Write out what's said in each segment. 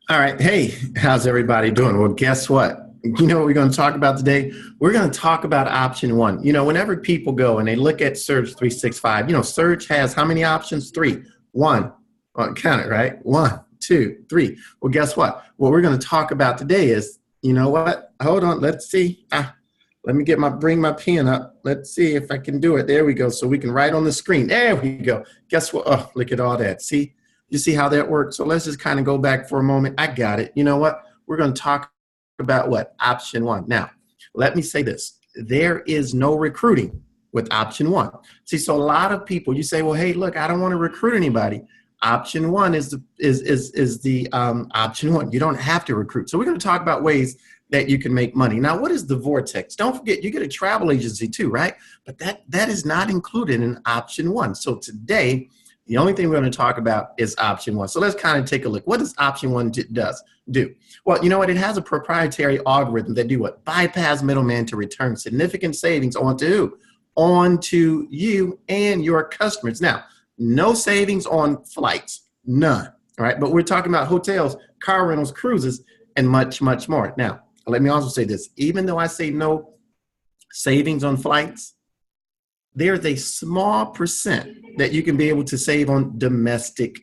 All right. Hey, how's everybody doing? Well, guess what? You know what we're going to talk about today? We're going to talk about option one. Whenever people go and they look at Surge 365, Surge has how many options? Three. One. Count it, right? One, two, three. Well, guess what? What we're going to talk about today is, you know what? Hold on. Let's see. Let me bring my pen up. Let's see if I can do it. There we go. So we can write on the screen. There we go. Guess what? Oh, look at all that. See? You see how that works? So let's just kind of go back for a moment. I got it. You know what? We're going to talk about what? Option one. Now, let me say this. There is no recruiting with option one. See, so a lot of people, you say, well, hey, look, I don't want to recruit anybody. Option one is the option one. You don't have to recruit. So we're going to talk about ways that you can make money. Now, what is the Vortex? Don't forget, you get a travel agency too, right? But that is not included in option one. So today, the only thing we're going to talk about is option one. So let's kind of take a look. What does option one do? Well, you know what? It has a proprietary algorithm that do what? Bypass middleman to return significant savings onto who? Onto you and your customers. Now, no savings on flights, none. All right, but we're talking about hotels, car rentals, cruises, and much, much more. Now, let me also say this. Even though I say no savings on flights, there's a small percent that you can be able to save on domestic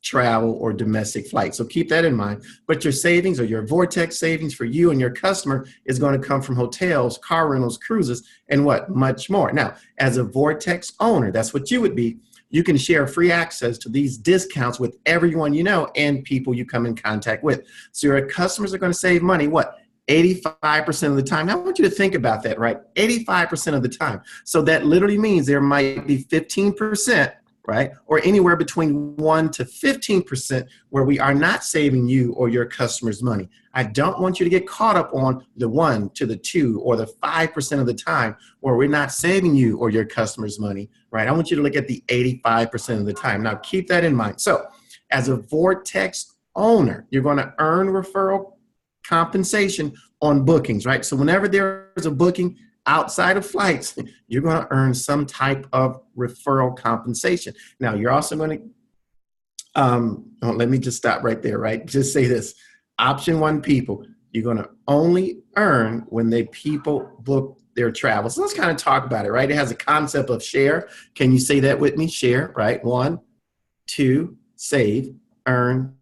travel or domestic flights. So keep that in mind. But your savings or your Vortex savings for you and your customer is going to come from hotels, car rentals, cruises, and what? Much more. Now, as a Vortex owner, that's what you would be. You can share free access to these discounts with everyone you know and people you come in contact with. So your customers are going to save money. What? 85% of the time. Now, I want you to think about that, right? 85% of the time. So that literally means there might be 15%, right? Or anywhere between 1 to 15% where we are not saving you or your customers money. I don't want you to get caught up on the 1 to the 2 or the 5% of the time where we're not saving you or your customers money, right? I want you to look at the 85% of the time. Now, keep that in mind. So as a Vortex owner, you're going to earn referral compensation on bookings, right? So whenever there's a booking outside of flights, you're going to earn some type of referral compensation. Now, you're also going to, let me just stop right there, right? Just say this. Option one people, you're going to only earn when people book their travel. So let's kind of talk about it, right? It has a concept of share. Can you say that with me? Share, right? 1, 2, save, earn,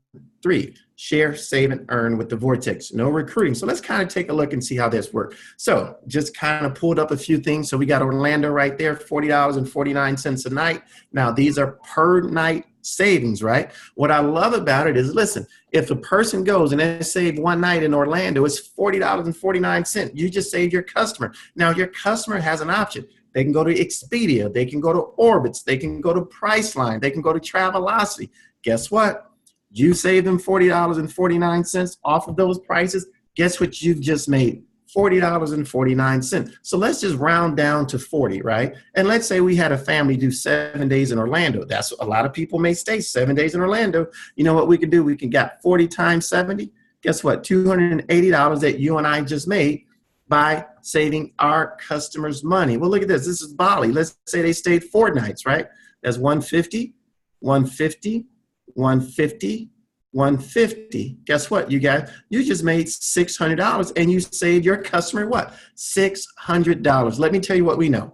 3. Share, save, and earn with the Vortex. No recruiting. So let's kind of take a look and see how this works. So just kind of pulled up a few things. So we got Orlando right there, $40.49 a night. Now, these are per night savings, right? What I love about it is, listen, if a person goes and they save one night in Orlando, it's $40.49. You just saved your customer. Now, your customer has an option. They can go to Expedia. They can go to Orbitz. They can go to Priceline. They can go to Travelocity. Guess what? You save them $40.49 off of those prices. Guess what you've just made? $40.49. So let's just round down to 40, right? And let's say we had a family do 7 days in Orlando. That's a lot of people may stay 7 days in Orlando. You know what we can do? We can get 40 times 70. Guess what? $280 that you and I just made by saving our customers money. Well, look at this. This is Bali. Let's say they stayed 4 nights, right? That's 150, 150. 150, 150. Guess what, you guys? You just made $600 and you saved your customer what? $600. Let me tell you what we know.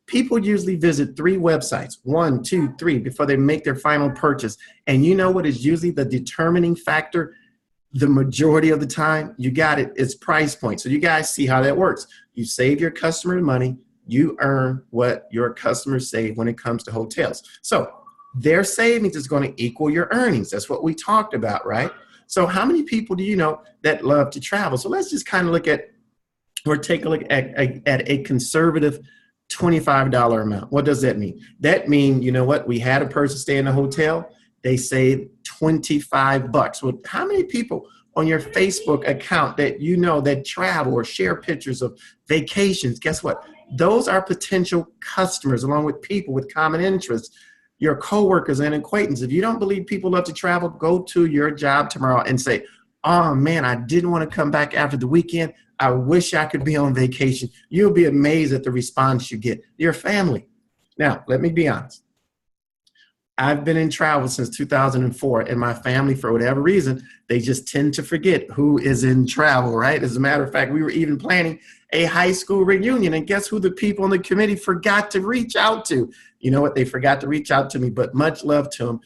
People usually visit 3 websites, 1, 2, 3, before they make their final purchase. And you know what is usually the determining factor? The majority of the time, you got it, it's price point. So you guys see how that works. You save your customer money, you earn what your customers save when it comes to hotels. So their savings is going to equal your earnings. That's what we talked about, right? So how many people do you know that love to travel? So let's just kind of look at or take a look at a conservative $25 amount. What does that mean? That means, you know what? We had a person stay in a hotel. They saved $25. Well, how many people on your Facebook account that you know that travel or share pictures of vacations? Guess what? Those are potential customers along with people with common interests, your coworkers and acquaintances. If you don't believe people love to travel, go to your job tomorrow and say, oh man, I didn't want to come back after the weekend. I wish I could be on vacation. You'll be amazed at the response you get. Your family. Now, let me be honest. I've been in travel since 2004, and my family, for whatever reason, they just tend to forget who is in travel, right? As a matter of fact, we were even planning a high school reunion, and guess who the people on the committee forgot to reach out to? You know what? They forgot to reach out to me, but much love to them.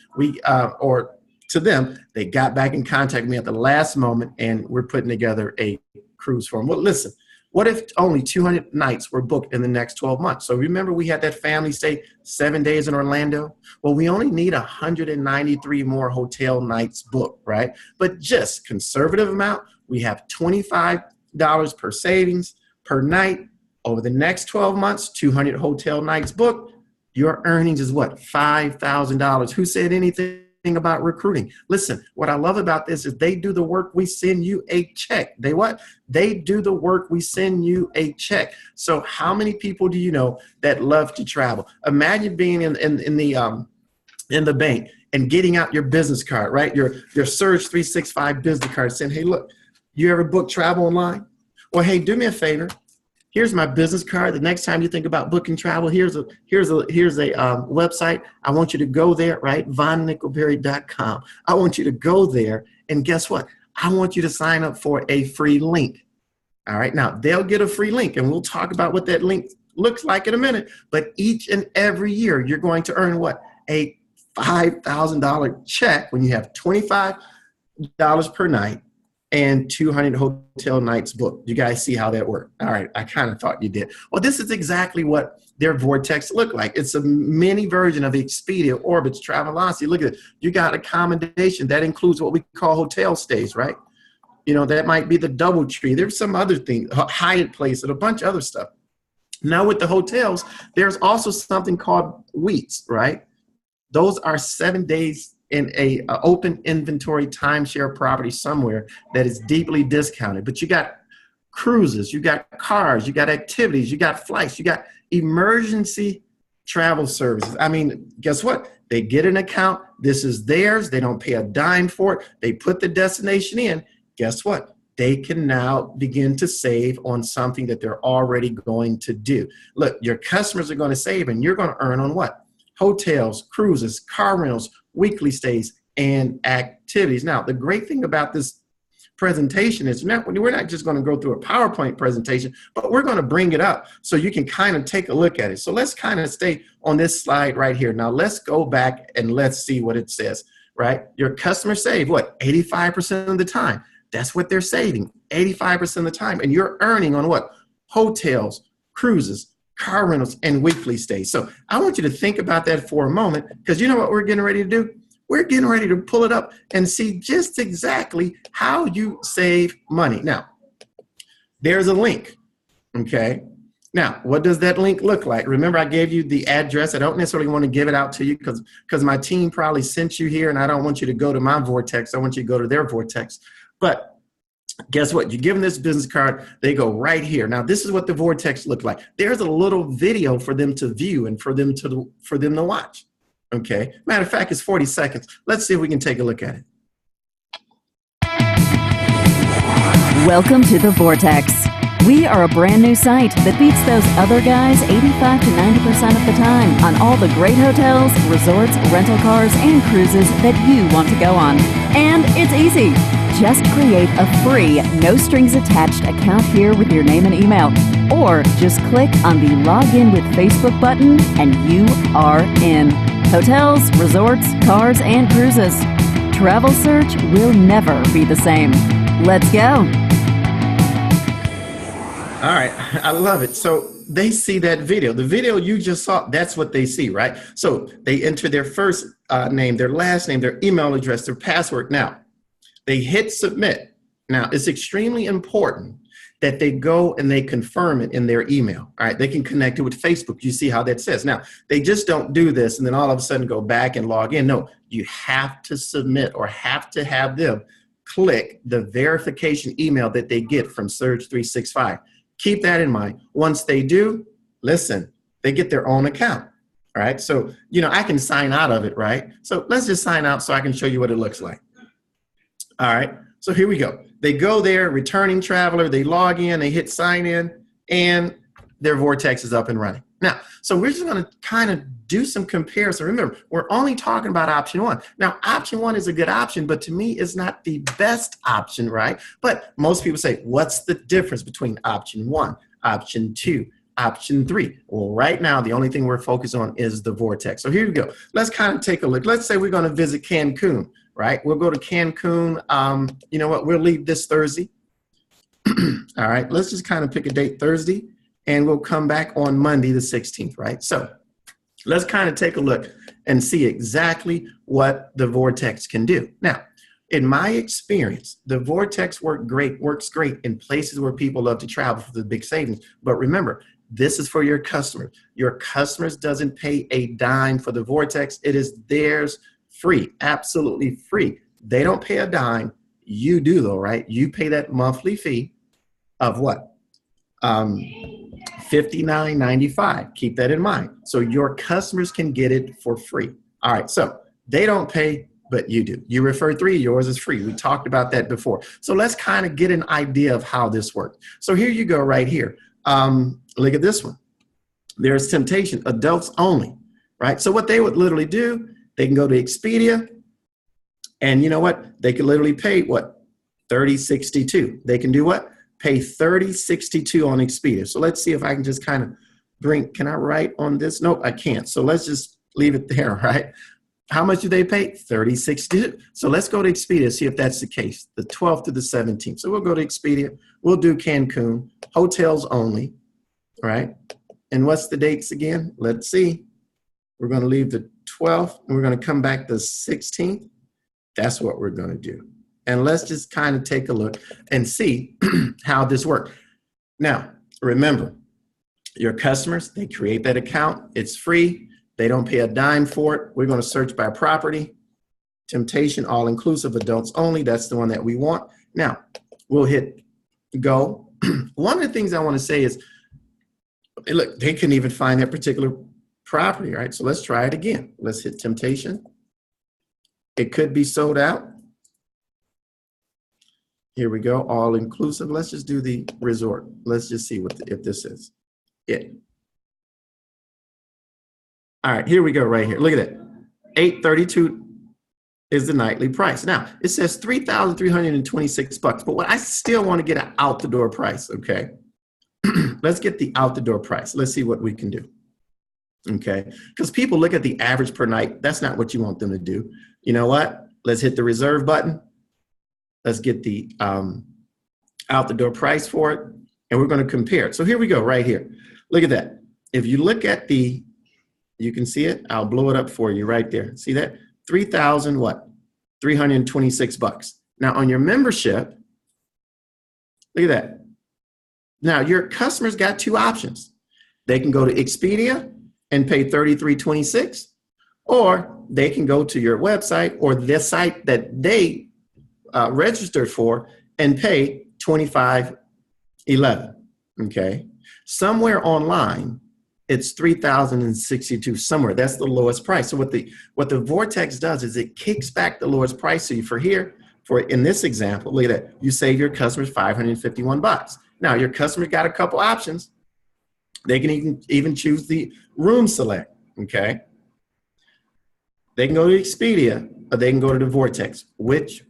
Or to them, they got back in contact with me at the last moment, and we're putting together a cruise for them. Well, listen. What if only 200 nights were booked in the next 12 months? So remember we had that family stay 7 days in Orlando? Well, we only need 193 more hotel nights booked, right? But just conservative amount, we have $25 per savings per night. Over the next 12 months, 200 hotel nights booked. Your earnings is what? $5,000. Who said anything about recruiting? Listen, what I love about this is they do the work, we send you a check. They what? They do the work, we send you a check. So how many people do you know that love to travel? Imagine being in the bank and getting out your business card, right? Your Surge 365 business card, saying, hey, look, you ever book travel online? Well, hey, do me a favor. Here's my business card. The next time you think about booking travel, here's a website. I want you to go there, right? vonnickelberry.com. I want you to go there, and guess what? I want you to sign up for a free link. All right. Now they'll get a free link, and we'll talk about what that link looks like in a minute. But each and every year, you're going to earn what? A $5,000 check when you have $25 per night and 200 hotel nights booked. You guys see how that worked? All right, I kind of thought you did. Well, this is exactly what their Vortex look like. It's a mini version of Expedia, Orbitz, Travelocity. Look at it. You got accommodation. That includes what we call hotel stays, right? You know, that might be the DoubleTree. There's some other things, Hyatt Place, and a bunch of other stuff. Now with the hotels, there's also something called weeks, right? Those are 7 days in a open inventory timeshare property somewhere that is deeply discounted. But you got cruises, you got cars, you got activities, you got flights, you got emergency travel services. I mean, guess what? They get an account. This is theirs. They don't pay a dime for it. They put the destination in. Guess what? They can now begin to save on something that they're already going to do. Look, your customers are going to save, and you're going to earn on what? Hotels, cruises, car rentals, weekly stays, and activities. Now, the great thing about this presentation is we're not just going to go through a PowerPoint presentation, but we're going to bring it up so you can kind of take a look at it. So let's kind of stay on this slide right here. Now, let's go back and let's see what it says, right? Your customers save, what, 85% of the time. That's what they're saving, 85% of the time. And you're earning on what? Hotels, cruises, car rentals, and weekly stays. So I want you to think about that for a moment, because you know what we're getting ready to do? We're getting ready to pull it up and see just exactly how you save money. Now, there's a link, okay? Now, what does that link look like? Remember, I gave you the address. I don't necessarily want to give it out to you because my team probably sent you here, and I don't want you to go to my Vortex. I want you to go to their Vortex. But guess what? You give them this business card, they go right here. Now, this is what the Vortex looked like. There's a little video for them to view and for them to watch. Okay. Matter of fact, it's 40 seconds. Let's see if we can take a look at it. Welcome to the Vortex. We are a brand new site that beats those other guys 85 to 90% of the time on all the great hotels, resorts, rental cars, and cruises that you want to go on. And it's easy. Just create a free, no strings attached account here with your name and email. Or just click on the Login with Facebook button and you are in. Hotels, resorts, cars, and cruises. Travel Surge will never be the same. Let's go. All right, I love it. So they see that video. The video you just saw, that's what they see, right? So they enter their first name, their last name, their email address, their password. Now, they hit submit. Now, it's extremely important that they go and they confirm it in their email. All right, they can connect it with Facebook. You see how that says. Now, they just don't do this and then all of a sudden go back and log in. No, you have to submit or have to have them click the verification email that they get from Surge 365. Keep that in mind. Once they do, listen, they get their own account. All right, so, I can sign out of it, right? So let's just sign out so I can show you what it looks like. All right, so here we go. They go there, returning traveler, they log in, they hit sign in, and their Vortex is up and running. Now, so we're just going to kind of do some comparison. Remember, we're only talking about option one. Now, option one is a good option, but to me, it's not the best option, right? But most people say, what's the difference between option one, option two, option three? Well, right now, the only thing we're focused on is the Vortex. So here we go. Let's kind of take a look. Let's say we're going to visit Cancun, right? We'll go to Cancun. You know what? We'll leave this Thursday. All right. Let's just kind of pick a date, Thursday, and we'll come back on Monday, the 16th, right? So let's kind of take a look and see exactly what the Vortex can do. Now, in my experience, the Vortex works great in places where people love to travel for the big savings. But remember, this is for your customers. Your customers doesn't pay a dime for the Vortex. It is theirs free, absolutely free. They don't pay a dime. You do though, right? You pay that monthly fee of what? $59.95. Keep that in mind. So your customers can get it for free. All right. So they don't pay, but you do. You refer three, yours is free. We talked about that before. So let's kind of get an idea of how this works. So here you go right here. Look at this one. There's Temptation, adults only, right? So what they would literally do, they can go to Expedia, and you know what? They can literally pay what? $30.62. They can do what? Pay $30.62 on Expedia. So let's see if I can just kind of can I write on this? Nope, I can't. So let's just leave it there, right? How much do they pay? $30.62. So let's go to Expedia, see if that's the case, the 12th to the 17th. So we'll go to Expedia. We'll do Cancun, hotels only, right? And what's the dates again? Let's see. We're going to leave the 12th, and we're going to come back the 16th. That's what we're going to do. And let's just kind of take a look and see how this works. Now, remember, your customers, they create that account. It's free. They don't pay a dime for it. We're going to search by property. Temptation, all-inclusive, adults only. That's the one that we want. Now, we'll hit go. One of the things I want to say is, look, they couldn't even find that particular property, right? So let's try it again. Let's hit Temptation. It could be sold out. Here we go, all inclusive. Let's just do the resort. Let's just see if this is it. All right, here we go right here. Look at that. $832 is the nightly price. Now, it says $3,326, but what I still want to get an out the door price, okay? Let's get the out the door price. Let's see what we can do. Okay, because people look at the average per night. That's not what you want them to do. You know what? Let's hit the reserve button. Let's get the out the door price for it, and we're going to compare it. So here we go right here. Look at that. If you look at you can see it. I'll blow it up for you right there. See that? $326. Now on your membership, look at that. Now your customers got two options. They can go to Expedia and pay $33.26, or they can go to your website or the site that they registered for and pay $25.11. Okay, somewhere online it's $3,062 somewhere. That's the lowest price. So what the Vortex does is it kicks back the lowest price. So in this example, look at that. You save your customers $551. Now your customer got a couple options. They can even choose the room select, okay? They can go to Expedia, or they can go to the Vortex. Which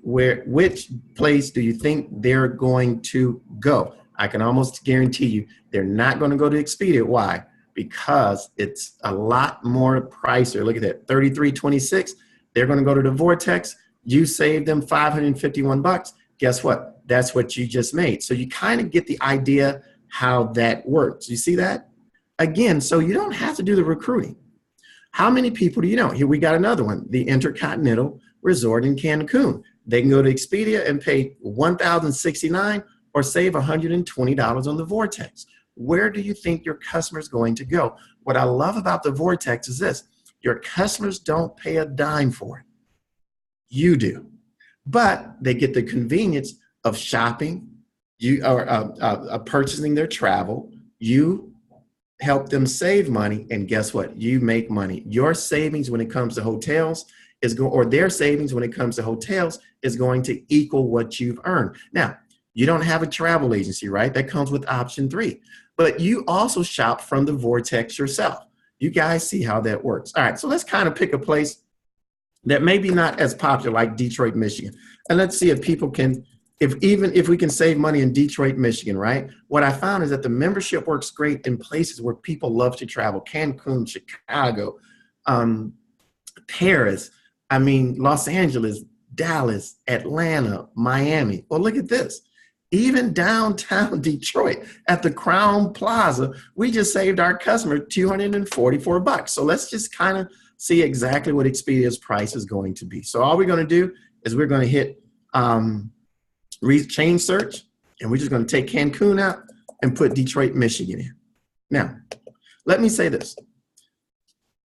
place do you think they're going to go? I can almost guarantee you they're not going to go to Expedia. Why? Because it's a lot more pricier. Look at that, $33.26. They're going to go to the Vortex. You save them $551. Guess what? That's what you just made. So you kind of get the idea how that works. You see that? Again, so you don't have to do the recruiting. How many people do you know? Here we got another one, the Intercontinental Resort in Cancun. They can go to Expedia and pay $1,069 or save $120 on the Vortex. Where do you think your customer is going to go? What I love about the Vortex is this. Your customers don't pay a dime for it. You do. But they get the convenience of shopping, purchasing their travel. You help them save money, and guess what? You make money. Your savings when it comes to hotels their savings when it comes to hotels is going to equal what you've earned. Now, You don't have a travel agency, right? That comes with option 3. But you also shop from the Vortex yourself. You guys see how that works. All right, so let's kind of pick a place that maybe not as popular, like Detroit, Michigan. And let's see if people can, if we can save money in Detroit, Michigan, right? What I found is that the membership works great in places where people love to travel. Cancun, Chicago, Paris, Los Angeles, Dallas, Atlanta, Miami. Well, look at this. Even downtown Detroit at the Crown Plaza, we just saved our customer $244. So let's just kind of see exactly what Expedia's price is going to be. So all we're going to do is we're going to hit change search, and we're just going to take Cancun out and put Detroit, Michigan in. Now, let me say this.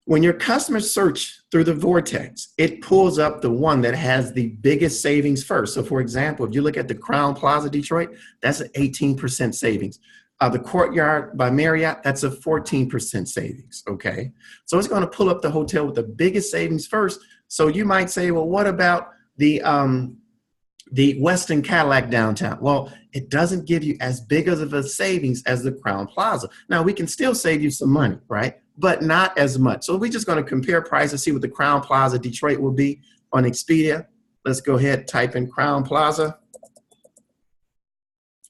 When your customers search through the Vortex, it pulls up the one that has the biggest savings first. So for example, if you look at the Crown Plaza Detroit, that's an 18% savings. The Courtyard by Marriott, that's a 14% savings, okay? So it's gonna pull up the hotel with the biggest savings first. So you might say, well, what about the Westin Cadillac downtown? Well, it doesn't give you as big of a savings as the Crown Plaza. Now, we can still save you some money, right? But not as much. So we're just going to compare prices, see what the Crown Plaza Detroit will be on Expedia. Let's go ahead, type in Crown Plaza.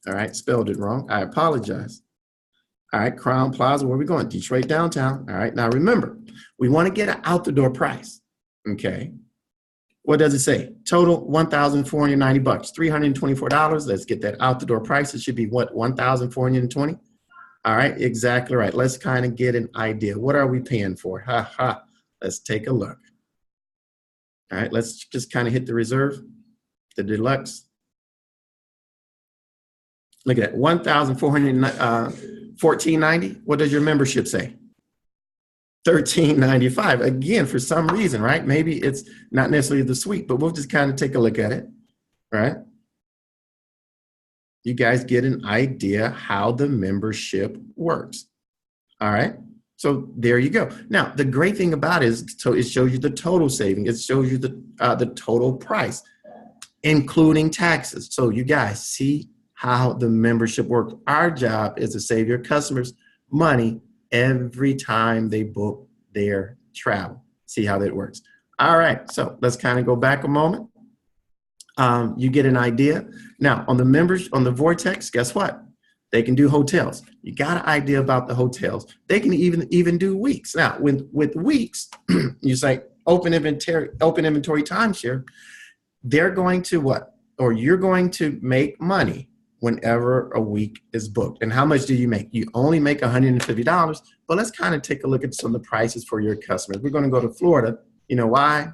All right, spelled it wrong. I apologize. All right, Crown Plaza, where are we going? Detroit downtown. All right, now remember, we want to get an out-the-door price, okay? What does it say? Total $1,490, $324. Let's get that out-the-door price. It should be what, $1,420? All right, exactly right. Let's kind of get an idea. What are we paying for? Ha ha. Let's take a look. All right, let's just kind of hit the reserve, the deluxe. Look at that, $1,414.90. What does your membership say? $1,395. Again, for some reason, right? Maybe it's not necessarily the suite, but we'll just kind of take a look at it, right? You guys get an idea how the membership works. All right. So there you go. Now, the great thing about it is it shows you the total saving. It shows you the total price, including taxes. So you guys see how the membership works. Our job is to save your customers money every time they book their travel. See how that works. All right. So let's kind of go back a moment. You get an idea. Now, on the members, on the Vortex, guess what? They can do hotels. You got an idea about the hotels. They can even do weeks. Now, with weeks, you say open inventory timeshare, they're going to what? Or you're going to make money whenever a week is booked. And how much do you make? You only make $150, but let's kind of take a look at some of the prices for your customers. We're going to go to Florida. You know why?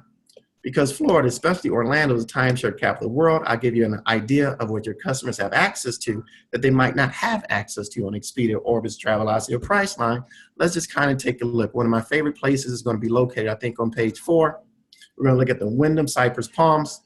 Because Florida, especially Orlando, is the timeshare capital of the world. I'll give you an idea of what your customers have access to that they might not have access to on Expedia, Orbitz, Travelocity, or Priceline. Let's just kind of take a look. One of my favorite places is going to be located, I think, on page 4. We're going to look at the Wyndham Cypress Palms.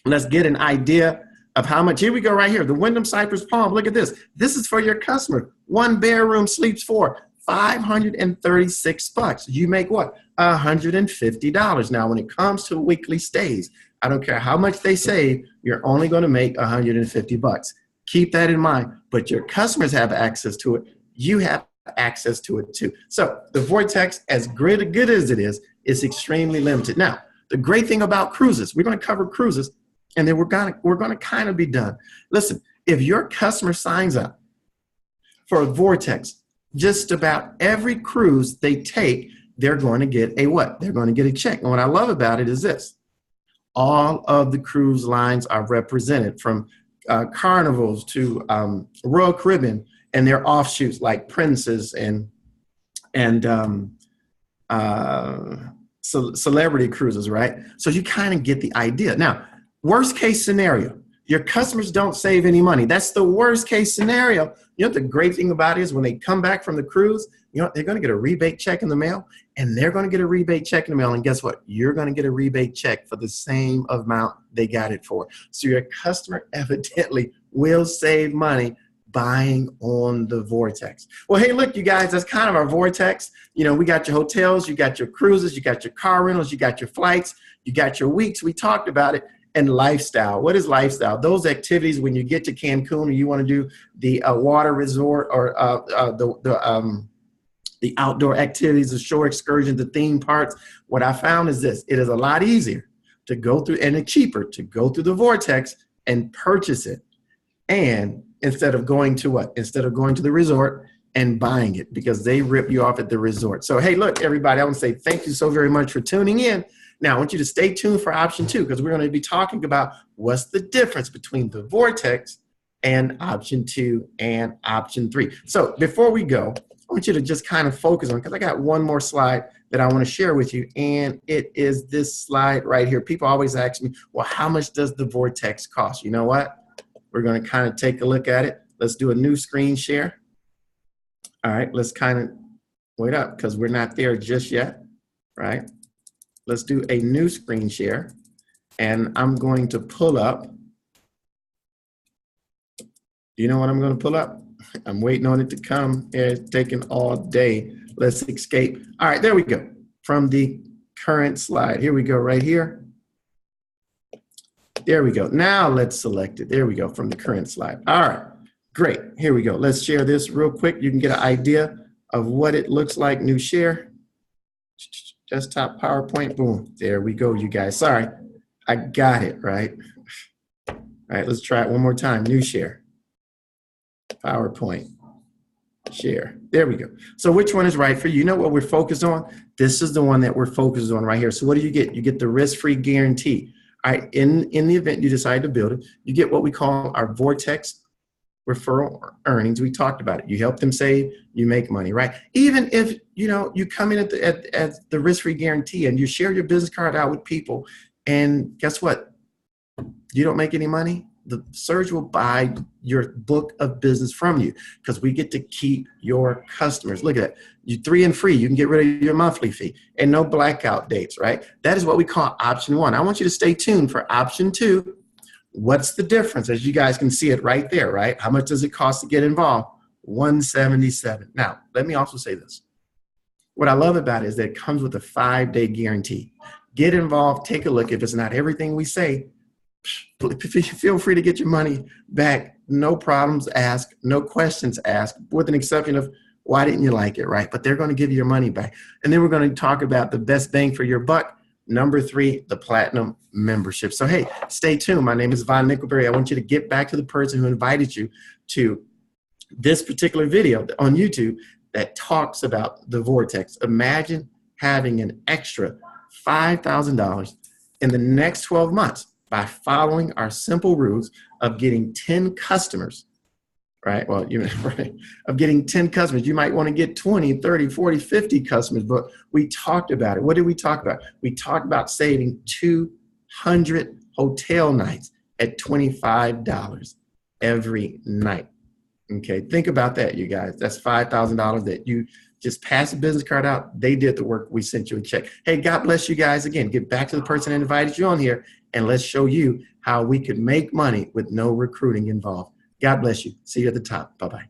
Let's get an idea of how much. Here we go right here. The Wyndham Cypress Palm. Look at this. This is for your customer. 1 bedroom, sleeps 4. $536. You make what? $150. Now, when it comes to weekly stays, I don't care how much they save, you're only going to make $150. Keep that in mind. But your customers have access to it. You have access to it too. So the Vortex, as good as it is extremely limited. Now, the great thing about cruises, we're going to cover cruises, and then we're going to kind of be done. Listen, if your customer signs up for a Vortex, just about every cruise they take, they're going to get a what? They're going to get a check. And what I love about it is this. All of the cruise lines are represented, from Carnivals to Royal Caribbean and their offshoots like Princess and Celebrity Cruises, right? So you kind of get the idea. Now, worst case scenario, your customers don't save any money. That's the worst case scenario. You know what the great thing about it is, when they come back from the cruise, you know, they're going to get a rebate check in the mail, and they're going to get a rebate check in the mail. And guess what? You're going to get a rebate check for the same amount they got it for. So your customer evidently will save money buying on the Vortex. Well, hey, look, you guys, that's kind of our Vortex. You know, we got your hotels, you got your cruises, you got your car rentals, you got your flights, you got your weeks. We talked about it. And lifestyle. What is lifestyle? Those activities when you get to Cancun or you want to do the water resort or the outdoor activities, the shore excursions, the theme parks. What I found is this: it is a lot easier to go through and it's cheaper to go through the Vortex and purchase it. And instead of going to what? Instead of going to the resort and buying it, because they rip you off at the resort. So, hey, look, everybody, I want to say thank you so very much for tuning in. Now, I want you to stay tuned for option 2, because we're going to be talking about what's the difference between the Vortex and option 2 and option 3. So before we go, I want you to just kind of focus on, because I got one more slide that I want to share with you, and it is this slide right here. People always ask me, well, how much does the Vortex cost? You know what? We're going to kind of take a look at it. Let's do a new screen share. All right, let's kind of wait up because we're not there just yet, right? Let's do a new screen share, and I'm going to pull up. You know what I'm going to pull up? I'm waiting on it to come. It's taking all day. Let's escape. All right, there we go. From the current slide. Here we go right here. There we go. Now let's select it. There we go from the current slide. All right, great. Here we go. Let's share this real quick. You can get an idea of what it looks like. New share. Desktop PowerPoint. Boom. There we go, you guys. Sorry, I got it, right? All right, let's try it one more time. New share. PowerPoint. Share. There we go. So which one is right for you? You know what we're focused on? This is the one that we're focused on right here. So what do you get? You get the risk-free guarantee. All right, in the event you decide to build it, you get what we call our Vortex referral earnings. We talked about it. You help them save, you make money, right? Even if you come in at the risk-free guarantee and you share your business card out with people, and guess what? You don't make any money. The Surge will buy your book of business from you because we get to keep your customers. Look at that. You 3 and free. You can get rid of your monthly fee and no blackout dates, right? That is what we call option 1. I want you to stay tuned for option 2. What's the difference? As you guys can see it right there, right? How much does it cost to get involved? $177. Now, let me also say this. What I love about it is that it comes with a 5-day guarantee. Get involved, take a look. If it's not everything we say, feel free to get your money back. No problems asked, no questions asked, with an exception of why didn't you like it, right? But they're going to give you your money back. And then we're going to talk about the best bang for your buck. Number 3, the platinum membership. So, hey, stay tuned. My name is Von Nickelberry. I want you to get back to the person who invited you to this particular video on YouTube that talks about the Vortex. Imagine having an extra $5,000 in the next 12 months by following our simple rules of getting 10 customers, right? Well, right, of getting 10 customers. You might want to get 20, 30, 40, 50 customers, but we talked about it. What did we talk about? We talked about saving 200 hotel nights at $25 every night. Okay, think about that, you guys. That's $5,000 that you just pass a business card out. They did the work. We sent you a check. Hey, God bless you guys. Again, get back to the person that invited you on here, and let's show you how we could make money with no recruiting involved. God bless you. See you at the top. Bye-bye.